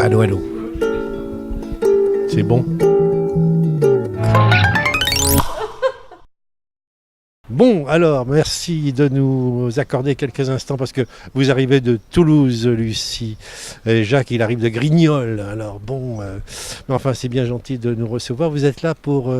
Allô, allô. C'est bon? Bon, alors, merci de nous accorder quelques instants parce que vous arrivez de Toulouse, Lucie. Et Jacques, il arrive de Grignoles. Alors bon, mais enfin, c'est bien gentil de nous recevoir. Vous êtes là pour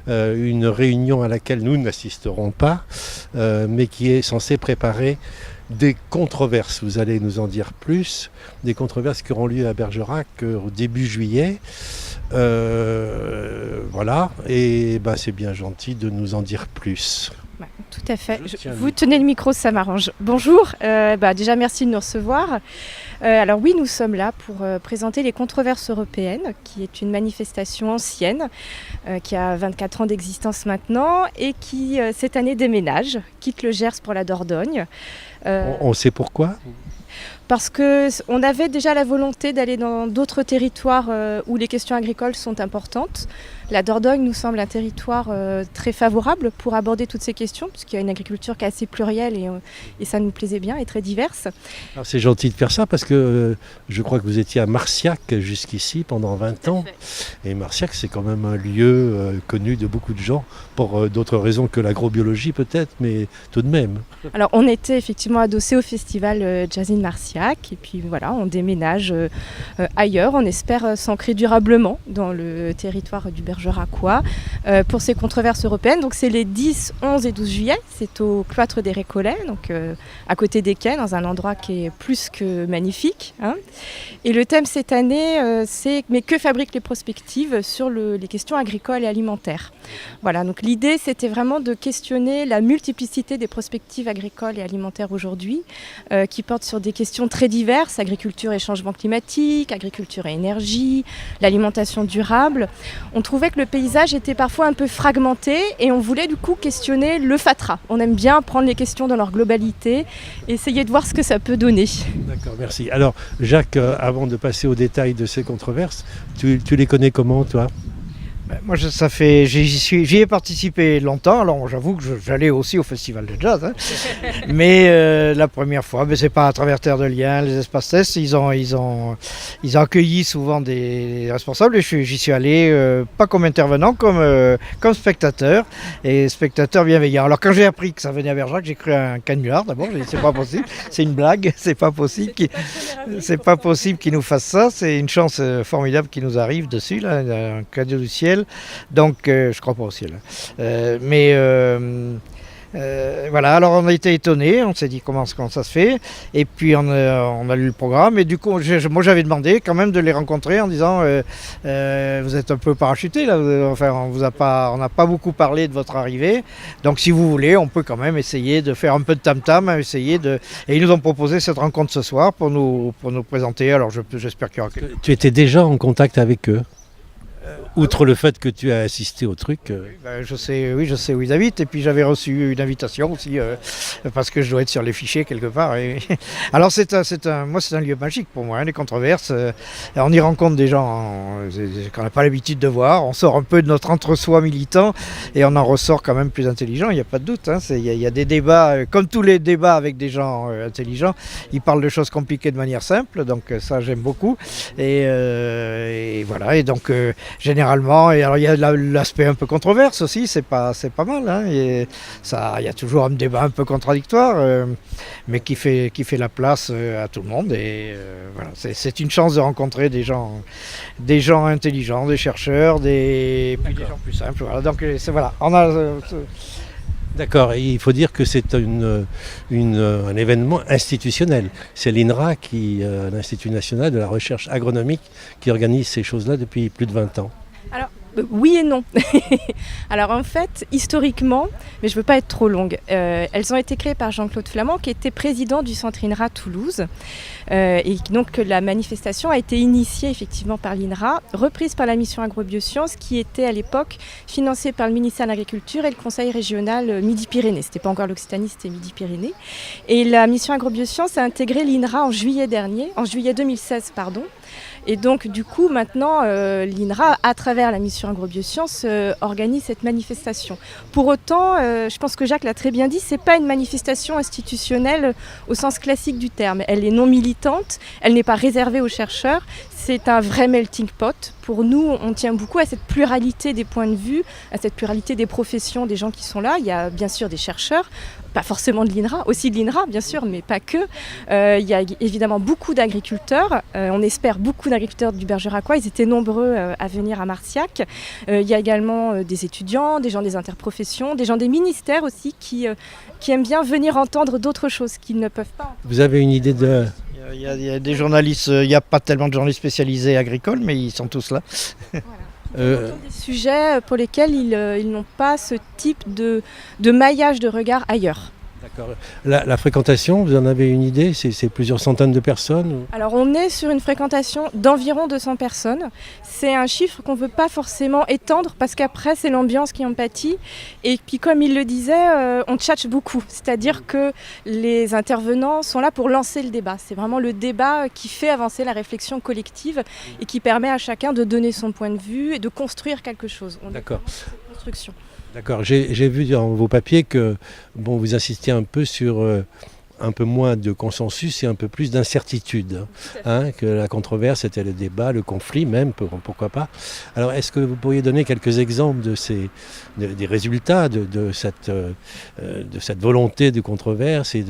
une réunion à laquelle nous n'assisterons pas, mais qui est censée préparer des controverses. Vous allez nous en dire plus. Des controverses qui auront lieu à Bergerac au début juillet. Voilà, et ben, c'est bien gentil de nous en dire plus. Ouais, tout à fait. Vous tenez le micro, ça m'arrange. Bonjour, déjà merci de nous recevoir. Alors oui, nous sommes là pour présenter les controverses européennes, qui est une manifestation ancienne, qui a 24 ans d'existence maintenant et qui cette année quitte le Gers pour la Dordogne. On sait pourquoi ? Parce qu'on avait déjà la volonté d'aller dans d'autres territoires où les questions agricoles sont importantes. La Dordogne nous semble un territoire très favorable pour aborder toutes ces questions, puisqu'il y a une agriculture qui est assez plurielle et ça nous plaisait bien et très diverse. Alors c'est gentil de faire ça parce que je crois que vous étiez à Marciac jusqu'ici pendant 20 ans. Et Marciac, c'est quand même un lieu connu de beaucoup de gens, pour d'autres raisons que l'agrobiologie peut-être, mais tout de même. Alors on était effectivement adossé au festival Jazz in Marciac et puis voilà, on déménage ailleurs, on espère s'ancrer durablement dans le territoire du Bergeracois pour ces controverses européennes. Donc c'est les 10, 11 et 12 juillet, c'est au cloître des Récollets, donc à côté des quais, dans un endroit qui est plus que magnifique. Hein. Et le thème cette année, c'est « Mais que fabriquent les prospectives ?» sur les questions agricoles et alimentaires. Voilà, donc l'idée c'était vraiment de questionner la multiplicité des prospectives agricoles et alimentaires aujourd'hui, qui portent sur des questions très diverses, agriculture et changement climatique, agriculture et énergie, l'alimentation durable. On trouvait que le paysage était parfois un peu fragmenté et on voulait du coup questionner le fatras. On aime bien prendre les questions dans leur globalité et essayer de voir ce que ça peut donner. D'accord, merci. Alors Jacques, avant de passer aux détails de ces controverses, tu les connais comment toi ? Moi, j'y ai participé longtemps. Alors, j'avoue que j'allais aussi au festival de jazz. Hein. Mais la première fois, c'est pas à travers Terre de Liens, les espaces tests. Ils ont accueilli souvent des responsables. Et j'y suis allé pas comme intervenant, comme spectateur et spectateur bienveillant. Alors, quand j'ai appris que ça venait à Bergerac, j'ai cru un canular. D'abord, j'ai dit c'est pas possible. C'est une blague. C'est pas possible qu'ils nous fassent ça. C'est une chance formidable qui nous arrive dessus, là, un cadeau du ciel. Donc, je crois pas au ciel. Voilà, alors on a été étonnés, on s'est dit comment ça se fait. Et puis on a lu le programme. Et du coup, moi j'avais demandé quand même de les rencontrer en disant vous êtes un peu parachutés là. Enfin, on n'a pas beaucoup parlé de votre arrivée. Donc si vous voulez, on peut quand même essayer de faire un peu de tam-tam, Et ils nous ont proposé cette rencontre ce soir pour nous présenter. Alors j'espère qu'il y aura quelque... Tu étais déjà en contact avec eux ? Outre le fait que tu as assisté au truc. Je sais où ils habitent et puis j'avais reçu une invitation aussi parce que je dois être sur les fichiers quelque part. Alors c'est un lieu magique pour moi, les controverses. On y rencontre des gens qu'on n'a pas l'habitude de voir. On sort un peu de notre entre-soi militant et on en ressort quand même plus intelligent, il n'y a pas de doute. Hein. Il y a des débats, comme tous les débats avec des gens intelligents, ils parlent de choses compliquées de manière simple, donc ça j'aime beaucoup. Et voilà, et donc généralement, et alors il y a l'aspect un peu controverse aussi, c'est pas mal, hein, et ça, il y a toujours un débat un peu contradictoire, mais qui fait la place à tout le monde, et voilà, c'est une chance de rencontrer des gens intelligents, des chercheurs, des gens plus simples, voilà, donc voilà, on a... D'accord, et il faut dire que c'est un événement institutionnel. C'est l'INRA, l'Institut national de la recherche agronomique, qui organise ces choses-là depuis plus de 20 ans. Alors, oui et non. Alors en fait, historiquement, mais je ne veux pas être trop longue, elles ont été créées par Jean-Claude Flamand, qui était président du centre INRA Toulouse. Et donc la manifestation a été initiée effectivement par l'INRA, reprise par la mission Agrobiosciences, qui était à l'époque financée par le ministère de l'Agriculture et le conseil régional Midi-Pyrénées. C'était pas encore l'Occitanie, c'était Midi-Pyrénées. Et la mission Agrobiosciences a intégré l'INRA en juillet 2016, pardon. Et donc du coup maintenant l'INRA, à travers la mission mission Agrobiosciences organise cette manifestation. Pour autant, je pense que Jacques l'a très bien dit, c'est pas une manifestation institutionnelle au sens classique du terme. Elle est non militante, elle n'est pas réservée aux chercheurs, c'est un vrai melting pot. Pour nous, on tient beaucoup à cette pluralité des points de vue, à cette pluralité des professions des gens qui sont là. Il y a bien sûr des chercheurs, pas forcément de l'INRA, aussi de l'INRA bien sûr, mais pas que. Il y a évidemment beaucoup d'agriculteurs, on espère beaucoup d'agriculteurs du Bergeracois, ils étaient nombreux à venir à Marciac. Il y a également des étudiants, des gens des interprofessions, des gens des ministères aussi qui aiment bien venir entendre d'autres choses qu'ils ne peuvent pas. Vous avez une idée de... Il y a des journalistes, il n'y a pas tellement de journalistes spécialisés agricoles, mais ils sont tous là. Des sujets pour lesquels ils n'ont pas ce type de maillage de regard ailleurs. D'accord. La fréquentation, vous en avez une idée? C'est plusieurs centaines de personnes ou... Alors on est sur une fréquentation d'environ 200 personnes. C'est un chiffre qu'on ne veut pas forcément étendre parce qu'après c'est l'ambiance qui en pâtit. Et puis comme il le disait, on tchatche beaucoup. C'est-à-dire que les intervenants sont là pour lancer le débat. C'est vraiment le débat qui fait avancer la réflexion collective et qui permet à chacun de donner son point de vue et de construire quelque chose. D'accord. Construction. D'accord, j'ai vu dans vos papiers que vous insistiez un peu sur un peu moins de consensus et un peu plus d'incertitude. Que la controverse c'était le débat, le conflit même, pourquoi pas. Alors est-ce que vous pourriez donner quelques exemples des résultats de cette volonté de controverse et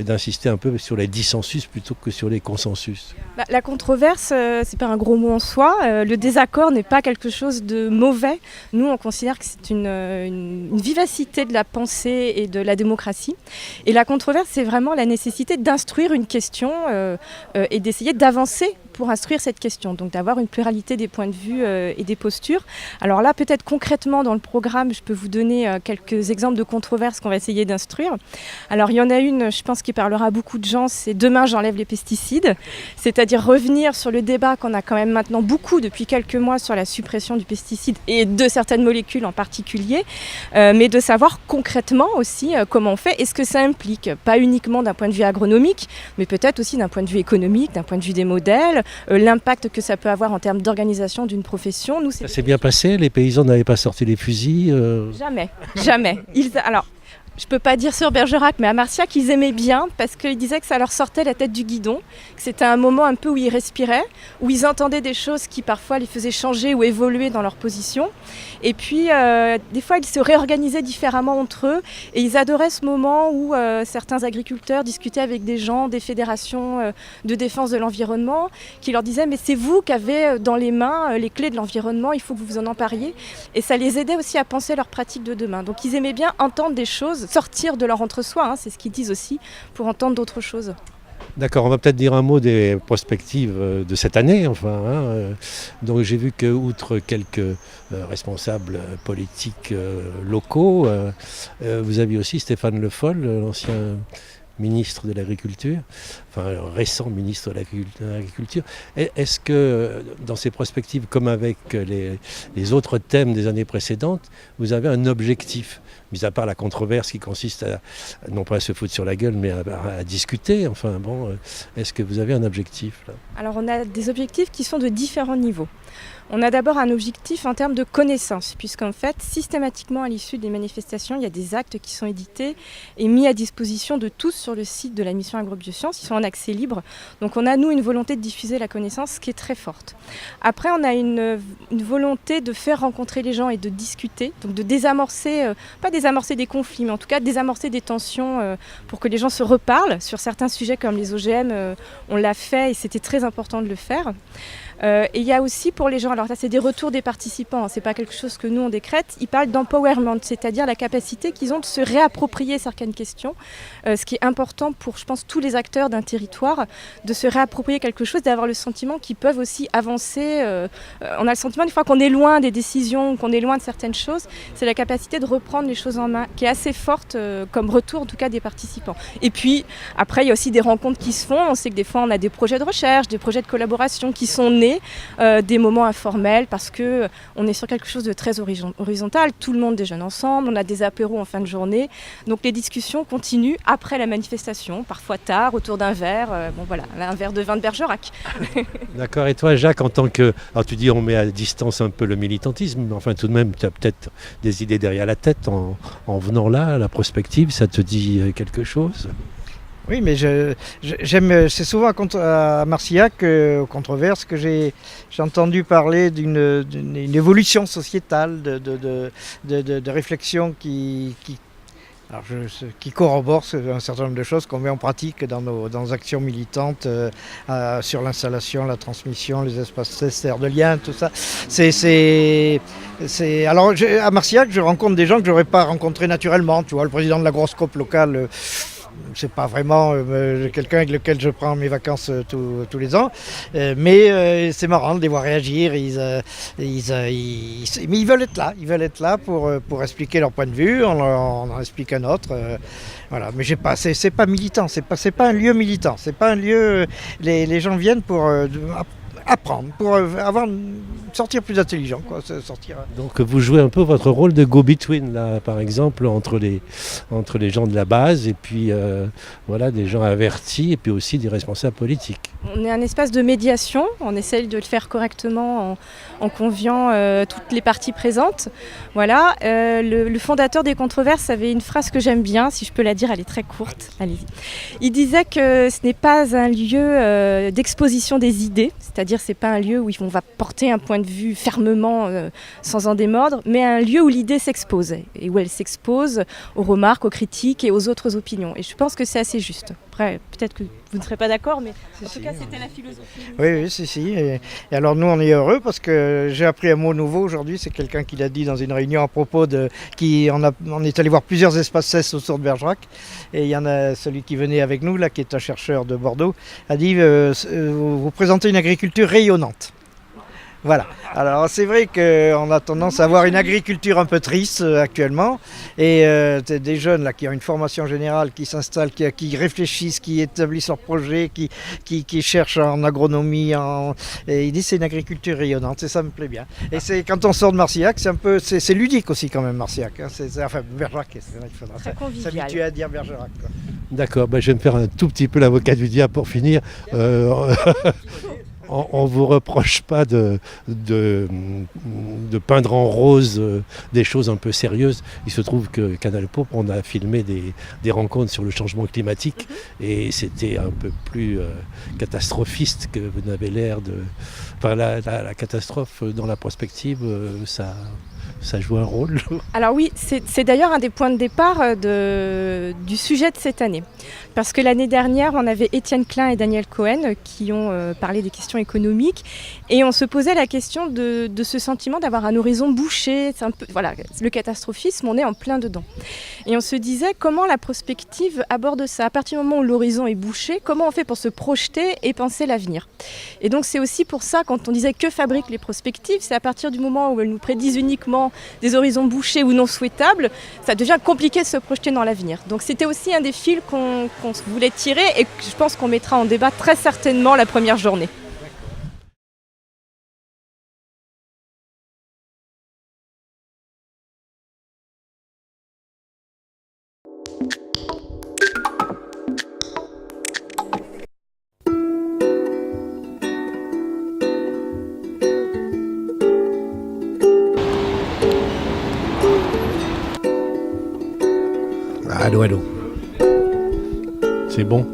d'insister un peu sur les dissensus plutôt que sur les consensus? La controverse, c'est pas un gros mot en soi. Le désaccord n'est pas quelque chose de mauvais. Nous, on considère que c'est une vivacité de la pensée et de la démocratie. Et la controverse, c'est vraiment la nécessité d'instruire une question et d'essayer d'avancer pour instruire cette question, donc d'avoir une pluralité des points de vue et des postures. Alors là, peut-être concrètement dans le programme, je peux vous donner quelques exemples de controverses qu'on va essayer d'instruire. Alors il y en a une, je pense, qui parlera à beaucoup de gens, c'est « Demain, j'enlève les pesticides », c'est-à-dire revenir sur le débat qu'on a quand même maintenant beaucoup depuis quelques mois sur la suppression du pesticide et de certaines molécules en particulier, mais de savoir concrètement aussi comment on fait. Est-ce que ça implique, pas uniquement d'un point de vue agronomique, mais peut-être aussi d'un point de vue économique, d'un point de vue des modèles, l'impact que ça peut avoir en termes d'organisation d'une profession. Nous, ça s'est bien passé? Les paysans n'avaient pas sorti les fusils Jamais. Alors, je ne peux pas dire sur Bergerac, mais à Marciac, ils aimaient bien parce qu'ils disaient que ça leur sortait la tête du guidon, que c'était un moment un peu où ils respiraient, où ils entendaient des choses qui parfois les faisaient changer ou évoluer dans leur position. Et puis, des fois, ils se réorganisaient différemment entre eux et ils adoraient ce moment où certains agriculteurs discutaient avec des gens, des fédérations de défense de l'environnement, qui leur disaient « mais c'est vous qui avez dans les mains les clés de l'environnement, il faut que vous vous en empariez ». Et ça les aidait aussi à penser leurs pratiques de demain. Donc, ils aimaient bien entendre des choses, sortir de leur entre-soi, c'est ce qu'ils disent aussi, pour entendre d'autres choses. D'accord, on va peut-être dire un mot des perspectives de cette année. Donc j'ai vu que, outre quelques responsables politiques locaux, vous aviez aussi Stéphane Le Foll, l'ancien ministre de l'Agriculture, récent ministre de l'Agriculture. Est-ce que dans ces perspectives, comme avec les autres thèmes des années précédentes, vous avez un objectif, mis à part la controverse qui consiste à, non pas à se foutre sur la gueule, mais à discuter? Est-ce que vous avez un objectif là? Alors on a des objectifs qui sont de différents niveaux. On a d'abord un objectif en termes de connaissances, puisqu'en fait, systématiquement à l'issue des manifestations, il y a des actes qui sont édités et mis à disposition de tous sur le site de la mission Agrobiosciences. Ils sont en accès libre. Donc on a, nous, une volonté de diffuser la connaissance qui est très forte. Après, on a une volonté de faire rencontrer les gens et de discuter, donc de désamorcer, pas désamorcer des conflits, mais en tout cas désamorcer des tensions pour que les gens se reparlent sur certains sujets comme les OGM. On l'a fait et c'était très important de le faire. Et il y a aussi pour les gens, alors ça c'est des retours des participants, c'est pas quelque chose que nous on décrète, ils parlent d'empowerment, c'est-à-dire la capacité qu'ils ont de se réapproprier certaines questions, ce qui est important pour, je pense, tous les acteurs d'un territoire, de se réapproprier quelque chose, d'avoir le sentiment qu'ils peuvent aussi avancer. On a le sentiment des fois qu'on est loin des décisions, qu'on est loin de certaines choses, c'est la capacité de reprendre les choses chose en main, qui est assez forte comme retour en tout cas des participants. Et puis après il y a aussi des rencontres qui se font, on sait que des fois on a des projets de recherche, des projets de collaboration qui sont nés, des moments informels parce qu'on est sur quelque chose de très horizontal, tout le monde déjeune ensemble, on a des apéros en fin de journée, donc les discussions continuent après la manifestation, parfois tard, autour d'un verre, un verre de vin de Bergerac. D'accord, et toi Jacques, en tant que... Alors tu dis on met à distance un peu le militantisme, mais enfin tout de même tu as peut-être des idées derrière la tête en venant là, à la prospective, ça te dit quelque chose ? Oui, mais j'aime. C'est souvent à Marcillac, aux controverses, que j'ai entendu parler d'une évolution sociétale, de réflexion qui corrobore un certain nombre de choses qu'on met en pratique dans nos actions militantes sur l'installation, la transmission, les espaces nécessaires de lien, tout ça. Alors à Marcillac, je rencontre des gens que je n'aurais pas rencontrés naturellement. Tu vois, le président de l'agroscope local. C'est pas vraiment quelqu'un avec lequel je prends mes vacances tous les ans, mais c'est marrant de les voir réagir. Mais ils veulent être là pour expliquer leur point de vue. On en explique un autre. Voilà. Mais c'est pas militant, c'est pas un lieu militant, c'est pas un lieu. Les gens viennent pour apprendre, pour sortir plus intelligent, quoi, sortir. Donc vous jouez un peu votre rôle de go-between là, par exemple, entre les gens de la base et puis des gens avertis et puis aussi des responsables politiques. On est un espace de médiation, on essaye de le faire correctement en conviant toutes les parties présentes. Voilà, le fondateur des controverses avait une phrase que j'aime bien, si je peux la dire, elle est très courte. Allez-y. Il disait que ce n'est pas un lieu d'exposition des idées, c'est-à-dire c'est pas un lieu où on va porter un point de vue fermement sans en démordre, mais un lieu où l'idée s'expose et où elle s'expose aux remarques, aux critiques et aux autres opinions. Et je pense que c'est assez juste. Après, peut-être que vous ne serez pas d'accord, mais en tout cas, c'était la philosophie. Oui, si. Et alors nous, on est heureux parce que j'ai appris un mot nouveau aujourd'hui. C'est quelqu'un qui l'a dit dans une réunion à propos de... On est allé voir plusieurs espaces CES autour de Bergerac. Et il y en a celui qui venait avec nous, là, qui est un chercheur de Bordeaux, a dit vous présentez une agriculture rayonnante. Voilà. Alors c'est vrai qu'on a tendance à avoir une agriculture un peu triste actuellement et des jeunes là qui ont une formation générale, qui s'installent, qui réfléchissent, qui établissent leurs projets, qui cherchent en agronomie, et ils disent c'est une agriculture rayonnante et ça me plaît bien. Et c'est quand on sort de Marcillac, c'est ludique aussi quand même Marcillac. Hein. Enfin Bergerac, c'est vrai qu'il faudra s'habituer à dire Bergerac. Quoi. D'accord, je vais me faire un tout petit peu l'avocat du diable pour finir. On ne vous reproche pas de peindre en rose des choses un peu sérieuses. Il se trouve que Canal Pop, on a filmé des rencontres sur le changement climatique et c'était un peu plus catastrophiste que vous n'avez l'air de... Enfin, la catastrophe dans la prospective, ça joue un rôle. Alors oui, c'est d'ailleurs un des points de départ du sujet de cette année. Parce que l'année dernière, on avait Étienne Klein et Daniel Cohen qui ont parlé des questions économiques et on se posait la question de ce sentiment d'avoir un horizon bouché. C'est un peu, le catastrophisme, on est en plein dedans. Et on se disait comment la prospective aborde ça. À partir du moment où l'horizon est bouché, comment on fait pour se projeter et penser l'avenir. Et donc c'est aussi pour ça, quand on disait que fabriquent les prospectives, c'est à partir du moment où elles nous prédisent uniquement des horizons bouchés ou non souhaitables, ça devient compliqué de se projeter dans l'avenir. Donc c'était aussi un des fils qu'on voulait tirer et que je pense qu'on mettra en débat très certainement la première journée. Allô. C'est bon ?